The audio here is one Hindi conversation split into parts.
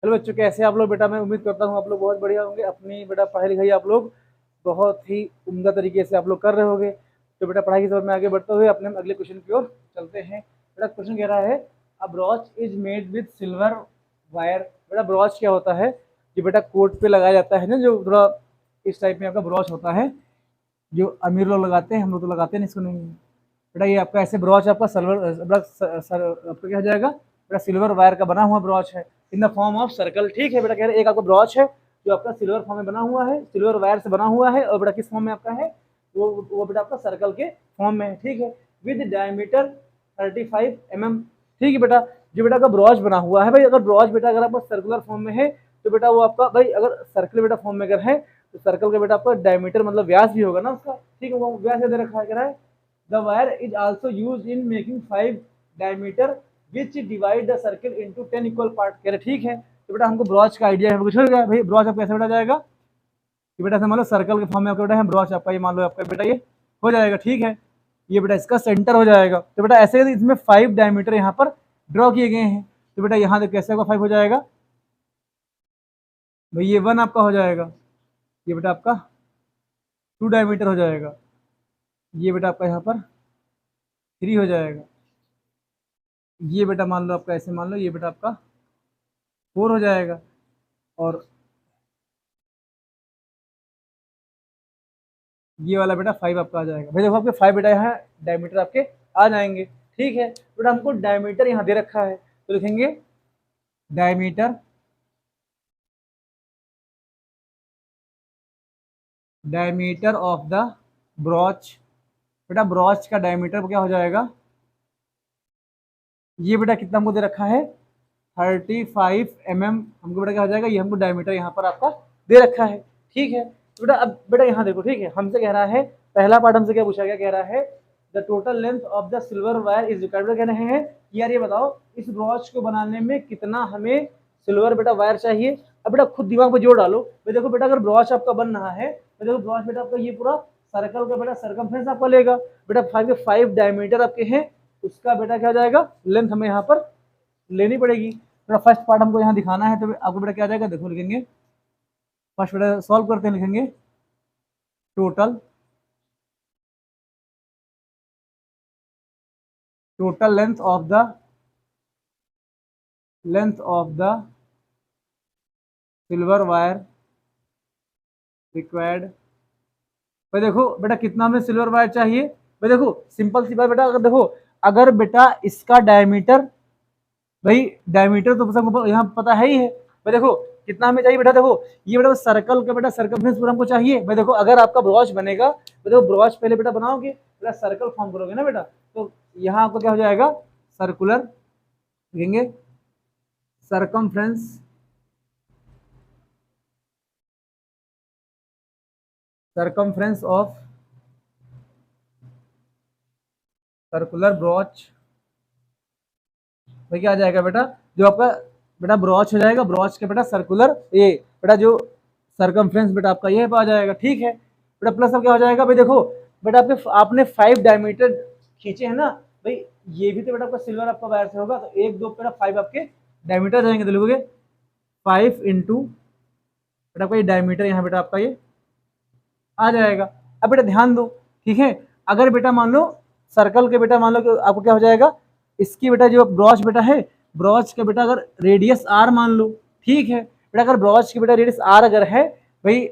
चलो बच्चों, कैसे आप लोग बेटा? मैं उम्मीद करता हूँ आप लोग बहुत बढ़िया होंगे। अपनी बेटा पढ़ाई लिखाई आप लोग बहुत ही उम्दा तरीके से आप लोग कर रहे होंगे। तो बेटा पढ़ाई की तरफ में आगे बढ़ते हुए अपने अगले क्वेश्चन की ओर चलते हैं। बेटा क्वेश्चन कह रहा है, a brooch is made with silver wire. बेटा ब्रॉच क्या होता है? जो बेटा कोट पे लगाया जाता है ना, जो थोड़ा इस टाइप में आपका ब्रॉच होता है, जो अमीर लोग लगाते हैं, हम लोग तो लगाते नहीं, इसको नहीं। बेटा ये आपका ऐसे ब्रॉच आपका आपका क्या हो जाएगा बेटा? सिल्वर वायर का बना हुआ ब्रॉच है, in the form of circle. ठीक है बेटा, कह रहे एक आपका ब्रॉच है जो आपका सिल्वर फॉर्म में बना हुआ है, सिल्वर वायर से बना हुआ है, और बेटा किस फॉर्म में आपका है? वो बेटा आपका सर्कल के फॉर्म में है। ठीक है, विद डायमीटर 35 mm। ठीक है बेटा, जो बेटा का ब्रॉच बना हुआ है भाई, अगर ब्रॉच बेटा अगर आपका सर्कुलर फॉर्म में है तो बेटा वो आपका भाई, अगर सर्कल बेटा फॉर्म में अगर है तो सर्कल का बेटा आपका डायमीटर मतलब व्यास भी होगा ना उसका। ठीक है, वो व्यास दे रखा है, कह रहा है the wire is also used in making 5 diameter which divide the circle into 10 equal part. कह रहे ठीक है, तो बेटा हमको ब्रॉच का आइडिया हमको छोड़ गया भाई। ब्रॉच आपका कैसे बेटा जाएगा कि बेटा से मान लो सर्कल के फॉर्म में आपका बेटा है ब्रॉच आपका, ये मान लो आपका बेटा ये हो जाएगा। ठीक है, ये बेटा इसका सेंटर हो जाएगा। तो बेटा ऐसे इसमें 5 डायमीटर यहाँ पर ड्रॉ किए गए हैं। तो बेटा यहाँ से कैसे होगा 5 हो जाएगा भाई, ये 1 आपका हो जाएगा, ये बेटा आपका 2 डायमीटर हो जाएगा, ये बेटा आपका यहाँ पर 3 हो जाएगा, ये बेटा मान लो आपका ऐसे मान लो ये बेटा आपका 4 हो जाएगा, और ये वाला बेटा 5 आपका आ जाएगा। भाई देखो आपके 5 बेटा यहाँ डायमीटर आपके आ जाएंगे। ठीक है बेटा, हमको डायमीटर यहाँ दे रखा है तो लिखेंगे diameter, diameter of the brooch. बेटा ब्रॉच का डायमीटर क्या हो जाएगा? ये बेटा कितना हमको दे रखा है 35 mm। हमको बेटा क्या हो जाएगा? ये हमको डायमीटर यहाँ पर आपका दे रखा है। ठीक है, तो बेटा अब बेटा यहाँ देखो, ठीक है, हमसे कह रहा है पहला पार्ट हमसे क्या पूछा गया, कह रहा है the total length of the silver wire is required. कह रहे हैं कि यार ये बताओ इस ब्रॉच को बनाने में कितना हमें सिल्वर बेटा वायर चाहिए। अब बेटा खुद दिमाग में जोड़ डालो। भाई देखो बेटा, अगर ब्रॉच आपका बन रहा है तो देखो ब्रॉच बेटा आपका ये पूरा सर्कल का बेटा सर्कमफ्रेंस आपका लेगा। बेटा 5 डायमीटर आपके हैं, उसका बेटा क्या जाएगा लेंथ हमें यहाँ पर लेनी पड़ेगी। बेटा फर्स्ट पार्ट हमको यहाँ दिखाना है, तो आपको बेटा क्या जाएगा देखो, लिखेंगे फर्स्ट बेटा सॉल्व करते हैं, लिखेंगे total length of the silver wire required. भाई देखो बेटा कितना हमें सिल्वर वायर चाहिए। भाई देखो सिंपल सी बात बेटा, अगर देखो अगर बेटा इसका डायमीटर, भाई डायमीटर तो सबको यहाँ पता है ही है। भाई देखो कितना हमें चाहिए बेटा, देखो ये बेटा सर्कल का बेटा सर्कमफ्रेंस पूरा हमको चाहिए। भाई देखो अगर आपका ब्रॉच बनेगा तो देखो ब्रॉच पहले बेटा बनाओगे, बेटा सर्कल फॉर्म करोगे ना बेटा, तो यहाँ आपको क्या हो जाएगा सर्कुलर, लिखेंगे circumference, circumference of circular brooch. भाई क्या आ जाएगा बेटा, जो आपका बेटा ब्रॉच हो जाएगा, ब्रॉच के बेटा सर्कुलर ये बेटा जो सर्कमफ्रेंस बेटा आपका ये आ जाएगा। ठीक है बेटा, प्लस अब क्या हो जाएगा भाई देखो बेटा आपने 5 डायमीटर खींचे हैं ना भाई, ये भी तो बेटा आपका सिल्वर आपका वायर से होगा, तो 1 2 बेटा 5 आपके डायमीटर जाएंगे, तो लिखोगे 5 इंटू बेटा आपका ये डायमीटर यहाँ बेटा आपका ये आ जाएगा। अब बेटा ध्यान दो, ठीक है, अगर बेटा मान लो सर्कल के बेटा मान लो कि आपको क्या हो जाएगा, इसकी बेटा जो ब्रॉच बेटा है, ब्रॉच का बेटा अगर रेडियस आर मान लो, ठीक है बेटा, अगर ब्रॉच की बेटा रेडियस आर अगर है भाई,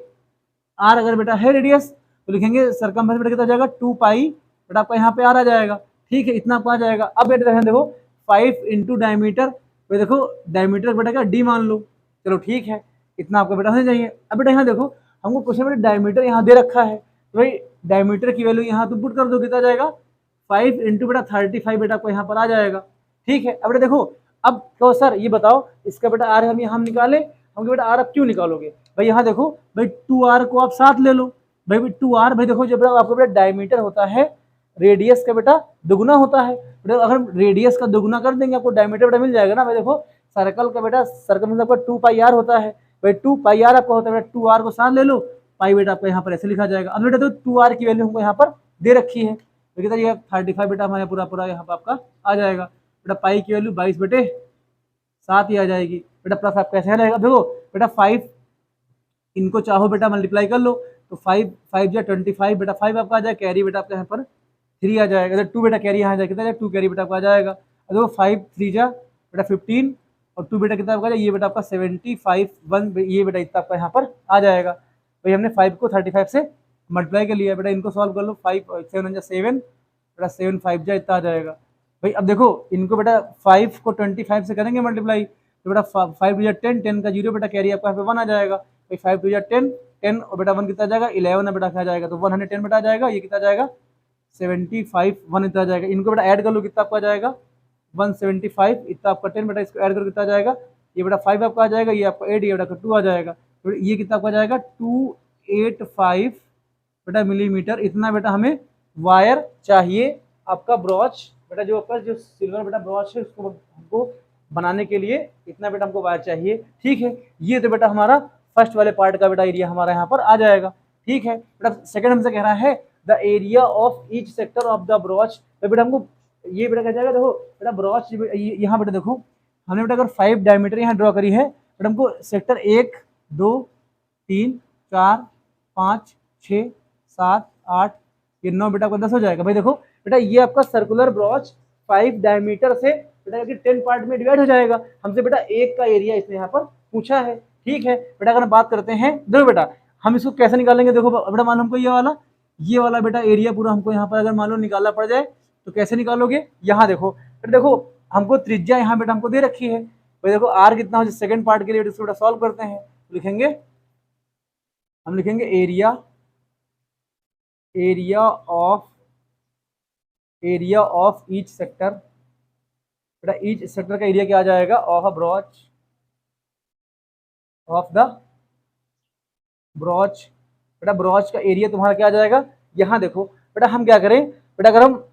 आर अगर बेटा है रेडियस, तो लिखेंगे सर्कमफ्रेंस बेटा कितना जाएगा 2 पाई बेटा आपका यहाँ पे आर आ जाएगा। ठीक है, इतना आपका आ जाएगा। अब बेटा ध्यान देखो 5 इंटू डायमीटर, देखो डायमीटर बेटा क्या डी मान लो, चलो ठीक है, इतना आपका बेटा होना चाहिए। अब बेटा यहाँ देखो हमको क्वेश्चन में डायमीटर यहाँ दे रखा है, तो भाई डायमीटर की वैल्यू यहाँ तो पुट कर दो, कितना जाएगा 5 इंटू बेटा 35 बेटा आपको यहाँ पर आ जाएगा। ठीक है, अब बेटा देखो अब तो सर ये बताओ इसका बेटा आर हम निकाले, हम बेटा आर अब क्यों निकालोगे भाई, यहाँ देखो भाई 2r को आप साथ ले लो भाई, 2r भाई देखो जब आपको बेटा डायमीटर होता है रेडियस का बेटा दुगुना होता है बेटा, अगर रेडियस का दुगुना कर देंगे आपको डायमीटर बेटा मिल जाएगा ना। भाई देखो सर्कल का बेटा सर्कल आपका 2 पाई आर होता है भाई, 2 पाई आर आपका होता है बेटा, 2r को साथ ले लो, पाई बेटा आपका यहाँ पर ऐसे लिखा जाएगा। अब बेटा तो 2r की वैल्यू हमको यहाँ पर दे रखी है, तो कितना ये 35 बेटा हमारे पूरा पूरा यहाँ पर आपका आ जाएगा बेटा, पाई की वैल्यू 22 बटे 7 ही आ जाएगी बेटा, प्लस आपका ऐसे रहेगा। देखो बेटा 5 इनको चाहो बेटा मल्टीप्लाई कर लो, तो 5 5 जा 25 बेटा 5 आपका आ जाएगा, कैरी बेटा आपका यहाँ पर 3 आ जाएगा, 2 बेटा कैरी यहाँ आ जाएगा, कितना 2 कैरी बेटा आपका आ जाएगा। देखो 5 3 जा बेटा 15 और 2 बेटा कितना आपका ये बेटा आपका 75 1 ये बेटा इतना आपका यहाँ पर आ जाएगा। भाई हमने 5 को 35 से मल्टीप्लाई कर लिया बेटा, इनको सॉल्व कर लो। 5 7 7 बेटा 7 5 जा इतना आ जाएगा। भाई अब देखो इनको बेटा 5 को 25 से करेंगे मल्टीप्लाई, तो बेटा 5 टू 10 10 का 0 बेटा कैरी आपका यहाँ पे 1 आ जाएगा। भाई 5 टू 10 10 और बेटा 1 कितना आ जाएगा 11 है बेटा क्या जाएगा, तो 110 बेटा आ जाएगा। ये कितना जाएगा 75 1 इतना आ जाएगा। इनको बेटा ऐड कर लो, कितना आपका आ जाएगा 175 इतना आपका 10 बेटा, इसको ऐड करो कितना आ जाएगा, ये बेटा 5 आपका आ जाएगा, ये आपका 8 ये बेटा 2 आ जाएगा। तो ये कितना आपका आ जाएगा 285 बेटा मिलीमीटर, इतना बेटा हमें वायर चाहिए आपका ब्रॉच बेटा, जो आपका जो सिल्वर बेटा ब्रॉच है उसको हमको बनाने के लिए इतना बेटा हमको वायर चाहिए। ठीक है, ये तो बेटा हमारा फर्स्ट वाले पार्ट का बेटा एरिया हमारा यहाँ पर आ जाएगा। ठीक है बेटा, सेकंड हमसे कह रहा है the area of each sector of the brooch, तो बेटा हमको ये बेटा कह जाएगा। देखो बेटा ब्रॉच यहाँ बेटा देखो हमने बेटा अगर 5 डायमीटर यहाँ ड्रॉ करी है, बेटा हमको सेक्टर 1 2 3 4 5 6 7 8 ये 9 बेटा आपका 10 हो जाएगा। भाई देखो बेटा ये आपका सर्कुलर ब्रॉच 5 डायमीटर से बेटा 10 पार्ट में डिवाइड हो जाएगा। हमसे बेटा एक का एरिया इसने यहाँ पर पूछा है। ठीक है बेटा, अगर हम बात करते हैं, देखो बेटा हम इसको कैसे निकालेंगे, देखो बेटा मान लो हमको ये वाला बेटा एरिया पूरा हमको यहाँ पर अगर मान लो निकालना पड़ जाए तो कैसे निकालोगे। यहाँ देखो बेटा, देखो हमको त्रिज्या यहाँ बेटा हमको दे रखी है। भाई देखो आर कितना हो, सेकंड पार्ट के लिए इसको बेटा सॉल्व करते हैं, लिखेंगे हम लिखेंगे एरिया ऑफ ईच सेक्टर, बेटा ईच सेक्टर का एरिया क्या आ जाएगा of a brooch of the brooch. बेटा ब्रॉच का एरिया तुम्हारा क्या आ जाएगा, यहाँ देखो बेटा हम क्या करें बेटा, अगर हम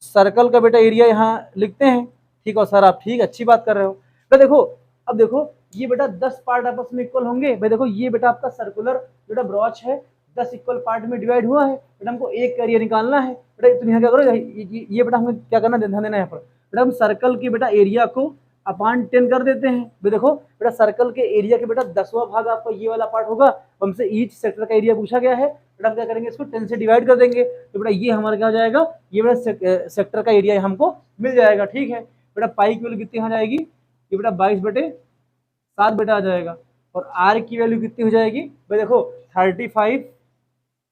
सर्कल का बेटा एरिया यहाँ लिखते हैं। ठीक है सर, आप ठीक अच्छी बात कर रहे हो। बेटा देखो अब देखो ये बेटा 10 पार्ट आपस में इक्वल होंगे। भाई देखो ये बेटा आपका सर्कुलर बेटा ब्रॉच है, 10 इक्वल पार्ट में डिवाइड हुआ है। बेटा हमको एक का एरिया निकालना है। बेटा तुम यहाँ क्या करो, ये बेटा हमें क्या करना ध्यान देना है यहाँ पर, बेटा हम सर्कल के बेटा एरिया को अपॉन 10 कर देते हैं। भाई देखो बेटा सर्कल के एरिया के बेटा 10वां भाग आपका ये वाला पार्ट होगा। हमसे ईच सेक्टर का एरिया पूछा गया है, बेटा हम क्या करेंगे इसको 10 से डिवाइड कर देंगे, तो बेटा ये हमारा क्या हो जाएगा, ये बेटा सेक्टर का एरिया हमको मिल जाएगा। ठीक है बेटा, पाई की वैल्यू कितनी आ जाएगी, ये बेटा 22/7 बेटा आ जाएगा। और आर की वैल्यू कितनी हो जाएगी, भाई देखो 35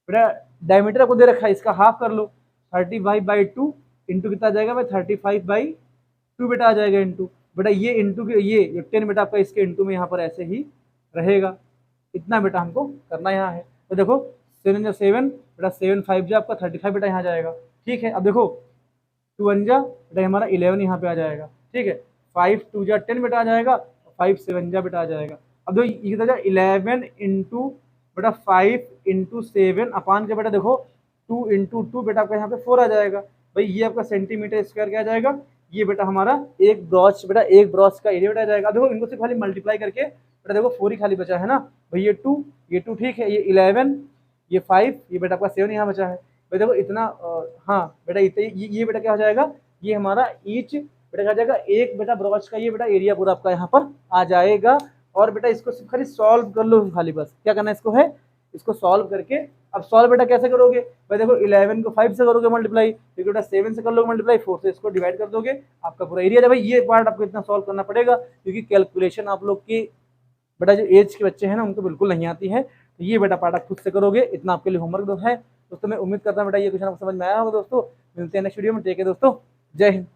बेटा डायमीटर आपको दे रखा है, इसका हाफ कर लो, 35/2 इंटू कितना आ जाएगा भाई 35/2 बेटा आ जाएगा इंटू बेटा ये इंटू के ये 10 बेटा आपका इसके इंटू में यहाँ पर ऐसे ही रहेगा। इतना बेटा हमको करना यहाँ है। तो देखो 7 7 बेटा 7 5 जा आपका 35 बेटा यहाँ जाएगा। ठीक है, अब देखो 2 1 जा बेटा हमारा 11 यहाँ पे आ जाएगा। ठीक है, 5 2 जा 10 बेटा आ जाएगा, 5 7 जा बेटा आ जाएगा। अब देखो ये कितना 11 इंटू बेटा 5 इंटू 7 अपान के बेटा देखो 2 इंटू 2 बेटा आपका यहाँ पे 4 आ जाएगा। भाई ये आपका सेंटीमीटर स्क्वायर क्या आ जाएगा, ये बेटा हमारा एक ब्रॉच का एरिया बेटा आ जाएगा। देखो इनको सिर्फ खाली मल्टीप्लाई करके बेटा देखो 4 ही खाली बचा है ना भाई, ये 2 ठीक है, ये 11 ये 5 ये बेटा आपका 7 यहाँ बचा है। भाई देखो इतना हाँ बेटा इतने ये बेटा क्या हो जाएगा, ये हमारा ईच बेटा क्या हो जाएगा, एक बेटा ब्रॉच का ये बेटा एरिया पूरा आपका यहाँ पर आ जाएगा। और बेटा इसको सिर्फ खाली सॉल्व कर लो, खाली बस क्या करना है इसको है, इसको सॉल्व करके अब सॉल्व बेटा कैसे करोगे, भाई देखो 11 को 5 से करोगे मल्टीप्लाई, फिर बेटा 7 से कर लोगे मल्टीप्लाई, 4 से इसको डिवाइड कर दोगे, आपका पूरा एरिया है। भाई ये पार्ट आपको इतना सॉल्व करना पड़ेगा क्योंकि कैलकुलेशन आप लोग की बेटा जो एज के बच्चे हैं ना उनको बिल्कुल नहीं आती है। तो ये बेटा पार्ट आप खुद से करोगे, इतना आपके लिए होमवर्क है दोस्तों। मैं उम्मीद करता हूँ बेटा ये क्वेश्चन आपको समझ में आया होगा दोस्तों। मिलते हैं नेक्स्ट वीडियो में, ठीक है दोस्तों, जय हिंद।